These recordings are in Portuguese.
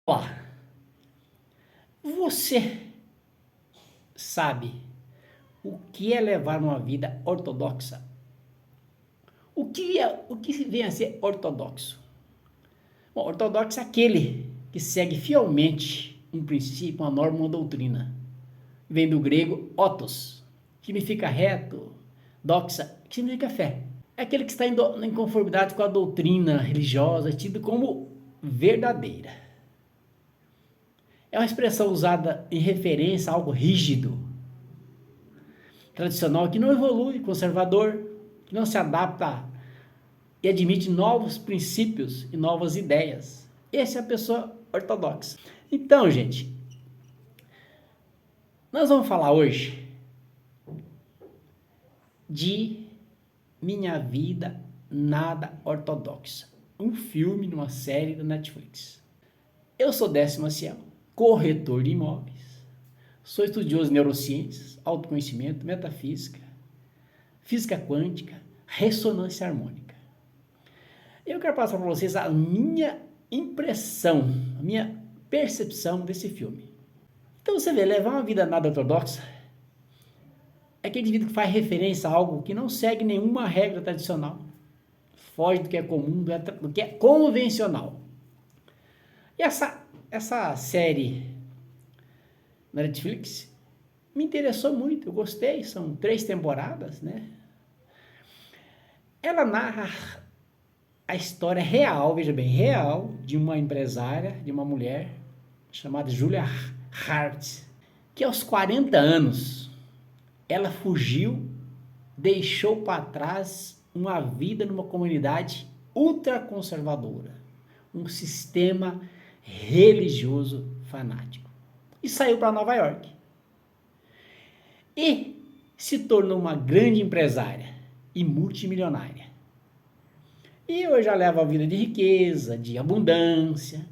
Ó, você sabe o que é levar uma vida ortodoxa? O que vem a ser ortodoxo? Bom, ortodoxo é aquele que segue fielmente um princípio, uma norma, uma doutrina. Vem do grego otos, que significa reto, doxa, que significa fé. É aquele que está em conformidade com a doutrina religiosa, tido como verdadeira. É uma expressão usada em referência a algo rígido, tradicional, que não evolui, conservador, que não se adapta e admite novos princípios e novas ideias. Essa é a pessoa ortodoxa. Então, gente, nós vamos falar hoje de Minha Vida Nada Ortodoxa, um filme numa série da Netflix. Eu sou Décio Maciel, corretor de imóveis, sou estudioso de neurociências, autoconhecimento, metafísica, física quântica, ressonância harmônica. Eu quero passar para vocês a minha impressão, a minha percepção desse filme. Então você vê, levar uma vida nada ortodoxa é aquele indivíduo que faz referência a algo que não segue nenhuma regra tradicional, foge do que é comum, do que é convencional. E essa série na Netflix me interessou muito, eu gostei, são 3 temporadas, né? Ela narra a história real, veja bem, real, de uma empresária, de uma mulher chamada Julia Hart, que aos 40 anos ela fugiu, deixou para trás uma vida numa comunidade ultraconservadora, um sistema religioso fanático, e saiu para Nova York. E se tornou uma grande empresária e multimilionária. E hoje ela leva a vida de riqueza, de abundância.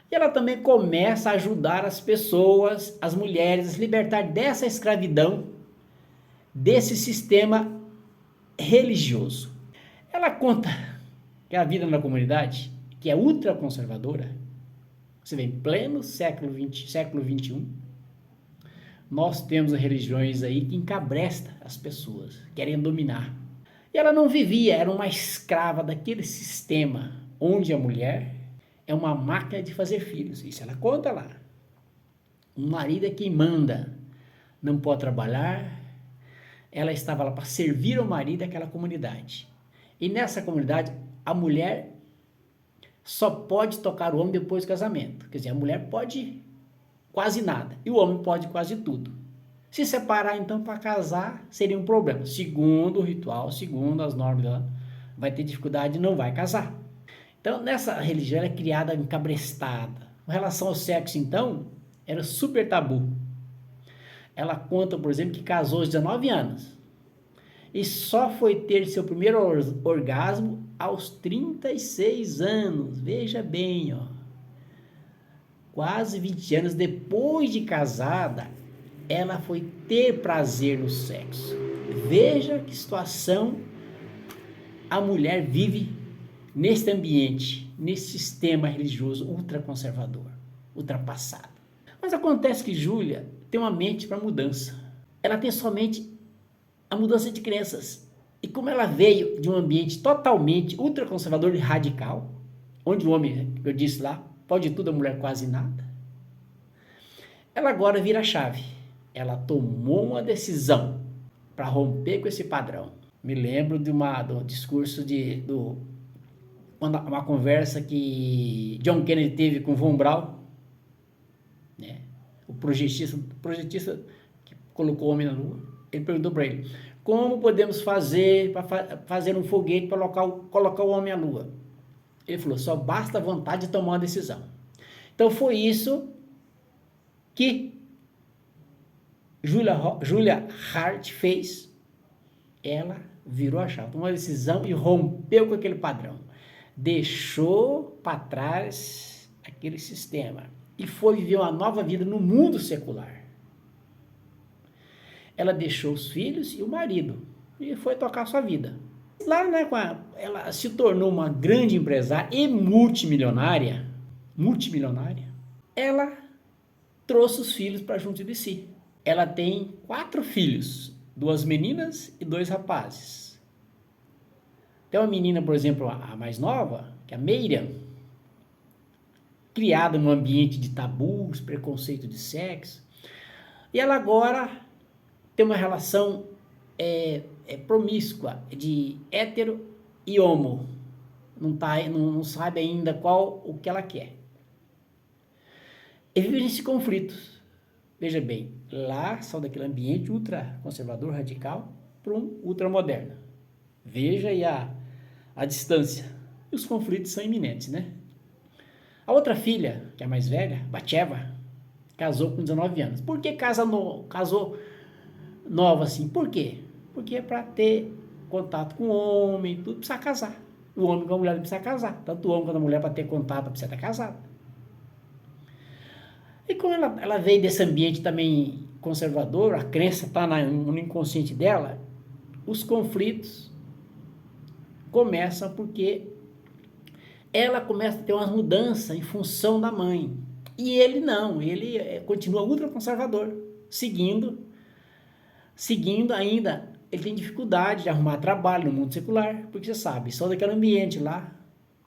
E ela também começa a ajudar as pessoas, as mulheres, a se libertar dessa escravidão, desse sistema religioso. Ela conta que a vida na comunidade, que é ultraconservadora, você vê, em pleno século XXI, nós temos religiões aí que encabrestam as pessoas, querem dominar. E ela não vivia, era uma escrava daquele sistema onde a mulher é uma máquina de fazer filhos. Isso ela conta lá. O marido é quem manda, não pode trabalhar. Ela estava lá para servir ao marido daquela comunidade. E nessa comunidade, a mulher só pode tocar o homem depois do casamento. Quer dizer, a mulher pode quase nada e o homem pode quase tudo. Se separar, então, para casar, seria um problema. Segundo o ritual, segundo as normas dela, vai ter dificuldade e não vai casar. Então, nessa religião, ela é criada encabrestada. Com relação ao sexo, então, era super tabu. Ela conta, por exemplo, que casou aos 19 anos. E só foi ter seu primeiro orgasmo aos 36 anos. Veja bem, ó. Quase 20 anos depois de casada, ela foi ter prazer no sexo. Veja que situação a mulher vive neste ambiente, nesse sistema religioso ultraconservador, ultrapassado. Mas acontece que Júlia tem uma mente para mudança. Ela tem somente a mudança de crenças. E como ela veio de um ambiente totalmente ultraconservador e radical, onde o homem, eu disse lá, pode tudo, a mulher quase nada, ela agora vira a chave. Ela tomou uma decisão para romper com esse padrão. Me lembro do discurso uma conversa que John Kennedy teve com Von Braun, né? O projetista que colocou o homem na Lua. Ele perguntou para ele: como podemos fazer para fazer um foguete para colocar o homem à Lua? Ele falou: só basta a vontade de tomar uma decisão. Então foi isso que Julia Hart fez. Ela virou a chave, tomou uma decisão e rompeu com aquele padrão. Deixou para trás aquele sistema e foi viver uma nova vida no mundo secular. Ela deixou os filhos e o marido e foi tocar sua vida. Lá, né, ela se tornou uma grande empresária e multimilionária multimilionária, ela trouxe os filhos para junto de si. Ela tem 4 filhos, 2 meninas e 2 rapazes. Tem uma menina, por exemplo, a mais nova, que é a Meira, criada num ambiente de tabus, preconceito de sexo, e ela agora tem uma relação promíscua de hétero e homo. Não sabe ainda o que ela quer. E vive nesse conflito. Veja bem, lá são daquele ambiente ultra conservador, radical, para um ultra moderno. Veja aí a distância. E os conflitos são iminentes, né? A outra filha, que é a mais velha, Batsheva, casou com 19 anos. Por que casou nova assim? Por quê? Porque é para ter contato com o homem, tudo precisa casar. O homem com a mulher precisa casar. Tanto o homem quanto a mulher, para ter contato, precisa estar casado. E como ela veio desse ambiente também conservador, a crença está no inconsciente dela, os conflitos começam porque ela começa a ter umas mudanças em função da mãe. E ele não, ele continua ultraconservador, seguindo ainda. Ele tem dificuldade de arrumar trabalho no mundo secular, porque você sabe, só daquele ambiente lá,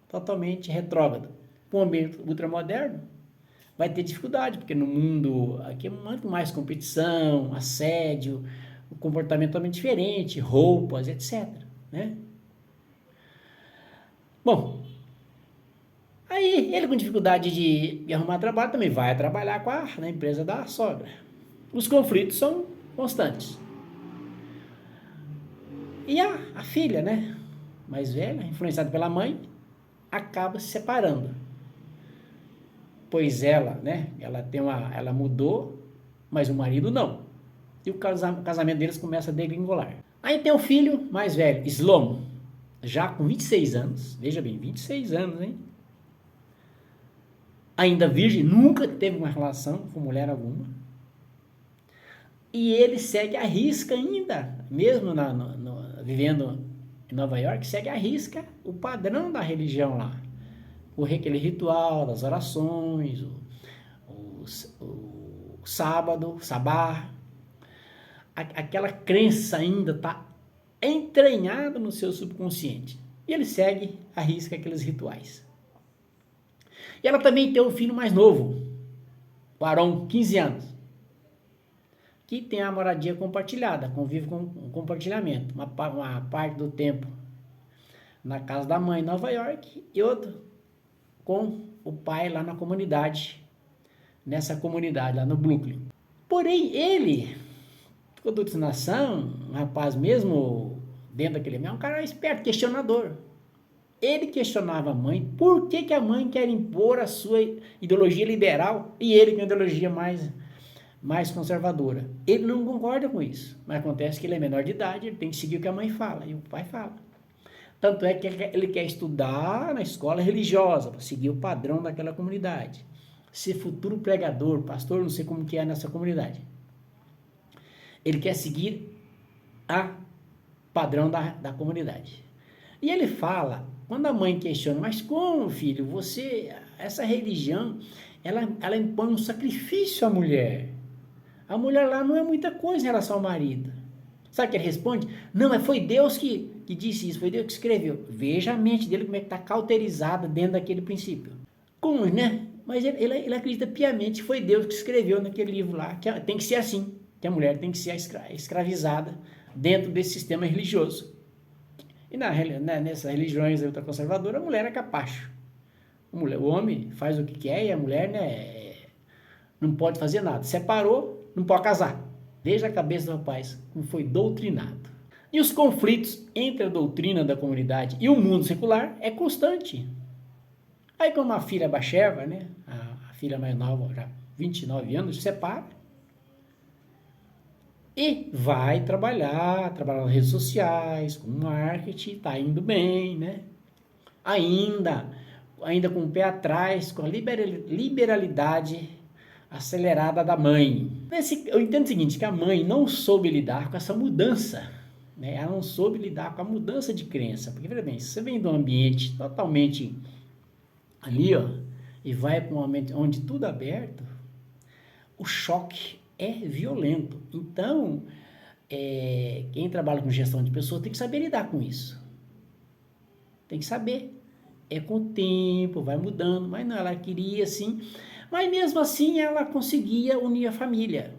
totalmente retrógrado. Com o ambiente ultramoderno, vai ter dificuldade, porque no mundo aqui é muito mais competição, assédio, o comportamento totalmente diferente, roupas, etc. Né? Bom, aí ele com dificuldade de arrumar trabalho também vai trabalhar na empresa da sogra. Os conflitos são constantes. E a filha, né, mais velha, influenciada pela mãe, acaba se separando. Pois ela, né, ela mudou, mas o marido não. E o casamento deles começa a degringolar. Aí tem o filho mais velho, Shlomo, já com 26 anos, veja bem, 26 anos, hein? Ainda virgem, nunca teve uma relação com mulher alguma. E ele segue à risca ainda, mesmo vivendo em Nova York, segue à risca o padrão da religião lá. Aquele ritual das orações, o sábado, sabá. Aquela crença ainda está entranhada no seu subconsciente. E ele segue à risca aqueles rituais. E ela também tem um filho mais novo, o Aron, 15 anos, que tem a moradia compartilhada, convive com um compartilhamento, uma parte do tempo na casa da mãe em Nova York e outro com o pai lá na comunidade, nessa comunidade lá no Brooklyn. Porém, ele, com doutrinação, um rapaz mesmo dentro daquele meio, é um cara esperto, questionador. Ele questionava a mãe, por que a mãe quer impor a sua ideologia liberal e ele com a ideologia mais conservadora. Ele não concorda com isso, mas acontece que ele é menor de idade, ele tem que seguir o que a mãe fala e o pai fala. Tanto é que ele quer estudar na escola religiosa, para seguir o padrão daquela comunidade. Ser futuro pregador, pastor, não sei como que é nessa comunidade. Ele quer seguir o padrão da comunidade. E ele fala, quando a mãe questiona, mas como, filho, essa religião, ela impõe um sacrifício à mulher. A mulher lá não é muita coisa em relação ao marido. Sabe o que ele responde? Não, mas foi Deus que disse isso, foi Deus que escreveu. Veja a mente dele como é que está cauterizada dentro daquele princípio. Como, né? Mas ele acredita piamente que foi Deus que escreveu naquele livro lá, que tem que ser assim, que a mulher tem que ser escravizada dentro desse sistema religioso. E nessas religiões ultraconservadoras, a mulher é capacho. O homem faz o que quer e a mulher, né, não pode fazer nada. Separou, não pode casar. Veja a cabeça do rapaz, como foi doutrinado. E os conflitos entre a doutrina da comunidade e o mundo secular é constante. Aí como a filha Batsheva, né, a filha mais nova, já 29 anos, se separa e vai trabalhar nas redes sociais, com marketing, tá indo bem, né? Ainda com o pé atrás, com a liberalidade acelerada da mãe. Eu entendo o seguinte, que a mãe não soube lidar com essa mudança, né? Ela não soube lidar com a mudança de crença, porque, veja bem, se você vem de um ambiente totalmente ali, ó, e vai para um ambiente onde tudo é aberto, o choque é violento. Então, quem trabalha com gestão de pessoas tem que saber lidar com isso. Tem que saber. É com o tempo, vai mudando, mas não, ela queria assim, mas mesmo assim ela conseguia unir a família.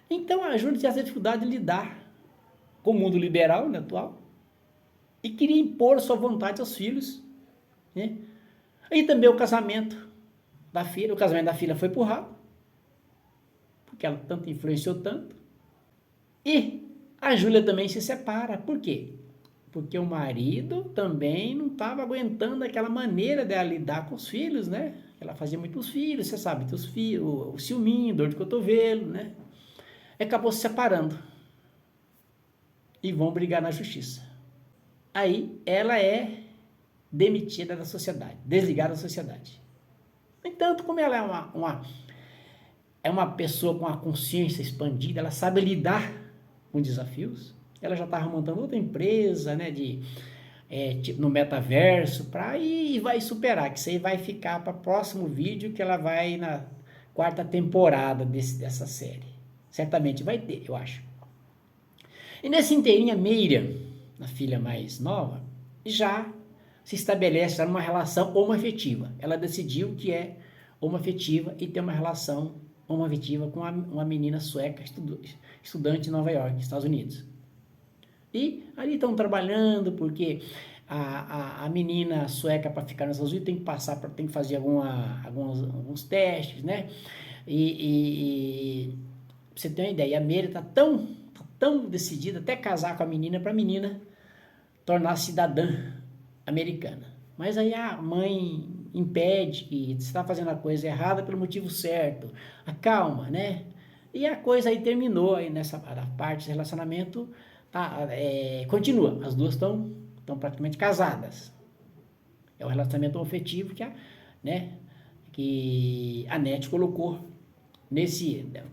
Então a Júlia tinha essa dificuldade de lidar com o mundo liberal, né, atual, e queria impor sua vontade aos filhos, né? E também o casamento da filha foi pro ralo, porque ela tanto influenciou tanto. E a Júlia também se separa. Por quê? Porque o marido também não estava aguentando aquela maneira dela lidar com os filhos, né? Ela fazia muitos filhos, você sabe, os filhos, o ciúminho, dor de cotovelo, né? E acabou se separando. E vão brigar na justiça. Aí ela é demitida da sociedade, desligada da sociedade. No entanto, como ela é uma pessoa com a consciência expandida, ela sabe lidar com desafios, ela já estava montando outra empresa, né, tipo, no metaverso, e vai superar, que isso aí vai ficar para o próximo vídeo, que ela vai na 4ª temporada dessa série. Certamente vai ter, eu acho. E nessa inteirinha, Miriam, a filha mais nova, já se estabelece numa relação homoafetiva. Ela decidiu que é homoafetiva e tem uma relação homoafetiva com uma menina sueca, estudante em Nova York, Estados Unidos. E ali estão trabalhando, porque a menina sueca, para ficar nos Estados Unidos, tem que fazer alguns testes, né? E pra você ter uma ideia, a Mary está tão decidida até casar com a menina, para a menina tornar cidadã americana. Mas aí a mãe impede, que você está fazendo a coisa errada pelo motivo certo. Acalma, né? E a coisa aí terminou, aí nessa parte do relacionamento, continua. As duas estão praticamente casadas. É o relacionamento afetivo que a NET colocou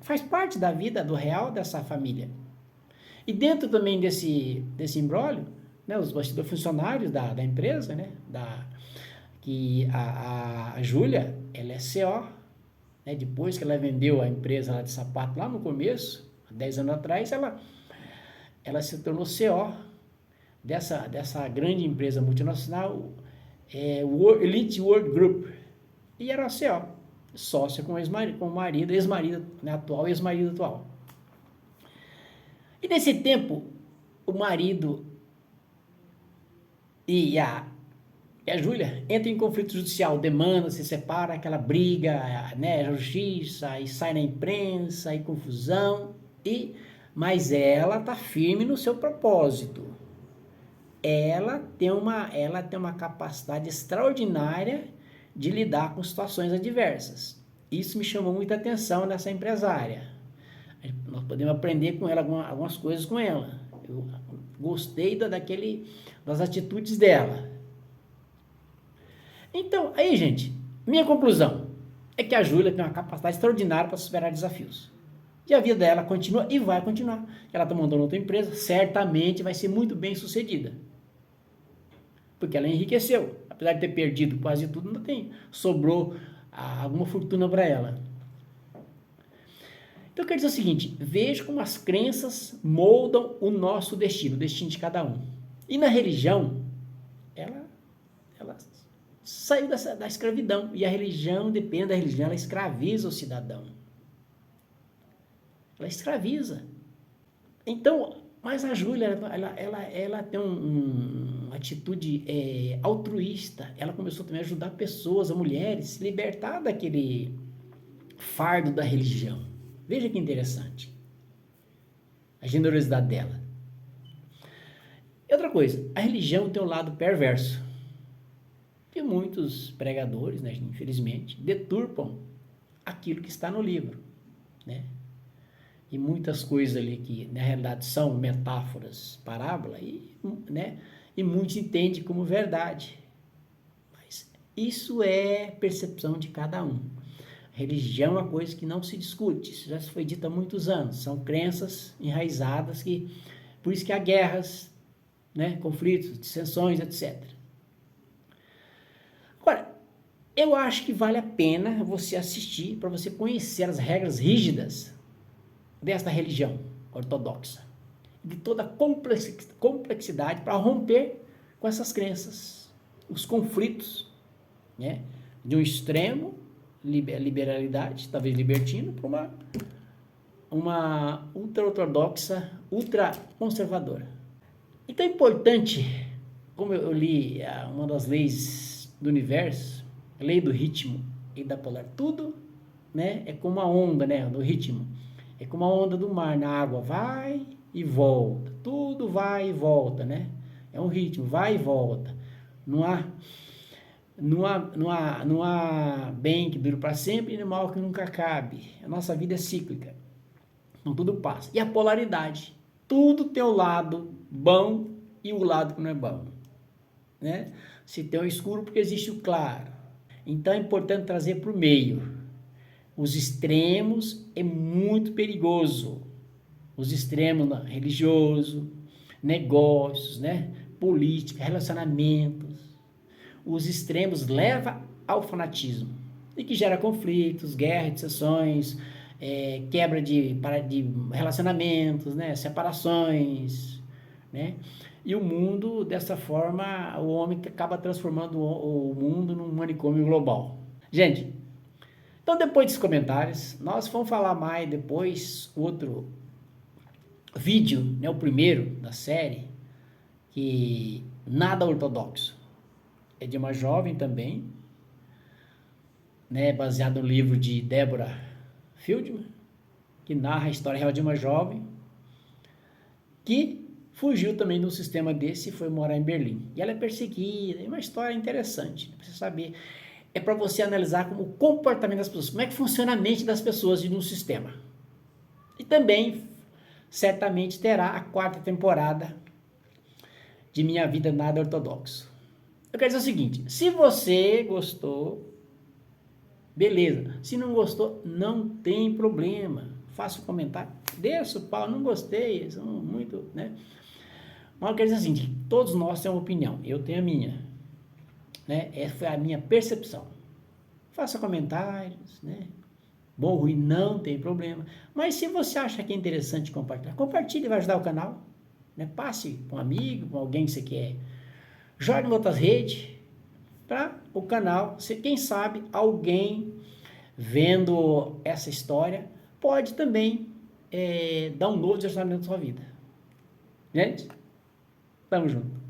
faz parte da vida do real dessa família. E dentro também desse imbróglio, né, os bastidores funcionários da empresa, né, que a Júlia, ela é CO, né, depois que ela vendeu a empresa lá de sapato lá no começo, há 10 anos atrás, ela se tornou CO dessa grande empresa multinacional, Elite World Group, e era CO, sócia com o marido, ex-marido, né, ex-marido atual. E nesse tempo, o marido e a Júlia entram em conflito judicial, demanda, se separa, aquela briga, né, justiça, e sai na imprensa, e confusão, mas ela está firme no seu propósito. Ela tem uma capacidade extraordinária de lidar com situações adversas. Isso me chamou muita atenção nessa empresária. Nós podemos aprender com ela algumas coisas com ela. Eu gostei das atitudes dela. Então, aí, gente, minha conclusão é que a Júlia tem uma capacidade extraordinária para superar desafios. E a vida dela continua e vai continuar. Ela está montando outra empresa, certamente vai ser muito bem sucedida. Porque ela enriqueceu. Apesar de ter perdido quase tudo, ainda sobrou alguma fortuna para ela. Então eu quero dizer o seguinte, veja como as crenças moldam o nosso destino, o destino de cada um. E na religião, ela saiu da escravidão, e a religião, depende da religião, ela escraviza o cidadão. Ela escraviza. Então, mas a Júlia, ela tem uma atitude altruísta, ela começou também a ajudar pessoas, as mulheres, se libertar daquele fardo da religião. Veja que interessante a generosidade dela. E outra coisa, a religião tem um lado perverso. E muitos pregadores, né, infelizmente, deturpam aquilo que está no livro, né? E muitas coisas ali que na realidade são metáforas, parábola, né? E muitos entendem como verdade. Mas isso é percepção de cada um. Religião é uma coisa que não se discute, isso já foi dito há muitos anos, são crenças enraizadas por isso que há guerras, né, conflitos, dissensões, etc. Agora, Eu acho que vale a pena você assistir para você conhecer as regras rígidas desta religião ortodoxa, de toda a complexidade para romper com essas crenças, os conflitos, né? De um extremo, liberalidade, talvez libertino, para uma ultra-ortodoxa, ultra-conservadora. Então é importante, como eu li uma das leis do universo, a lei do ritmo e da polar, tudo, né, é como a onda, né, do ritmo, é como a onda do mar na água, vai e volta, tudo vai e volta, né, é um ritmo, vai e volta, não há bem que dure para sempre e no mal que nunca acabe, a nossa vida é cíclica, então tudo passa, e a polaridade, tudo tem o lado bom e o lado que não é bom, né, se tem o escuro porque existe o claro, então é importante trazer para o meio. Os extremos é muito perigoso. Os extremos religioso, negócios, né? Política, relacionamentos. Os extremos levam ao fanatismo e que gera conflitos, guerras, dissensões, quebra de relacionamentos, né? Separações, né? E o mundo, dessa forma, o homem acaba transformando o mundo num manicômio global. Gente, então depois dos comentários, nós vamos falar mais depois, outro vídeo, né, o primeiro da série, que nada ortodoxo. É de uma jovem também, né, baseado no livro de Deborah Fieldman, que narra a história real de uma jovem que fugiu também de um sistema desse e foi morar em Berlim. E ela é perseguida, é uma história interessante, para você saber. É para você analisar como o comportamento das pessoas, como é que funciona a mente das pessoas de um sistema. E também, certamente, terá a 4ª temporada de Minha Vida Nada Ortodoxo. Eu quero dizer o seguinte, se você gostou, beleza. Se não gostou, não tem problema. Faça um comentário, desça o pau, não gostei, são muito, né? Mas eu quero dizer assim, todos nós temos uma opinião, eu tenho a minha, né? Essa foi a minha percepção. Faça comentários, né? Bom ou ruim, não tem problema. Mas se você acha que é interessante compartilhar, compartilhe, vai ajudar o canal. Né? Passe para um amigo, para alguém que você quer. Jogue em outras redes para o canal. Quem sabe alguém vendo essa história pode também dar um novo direcionamento na sua vida. Gente, tamo junto.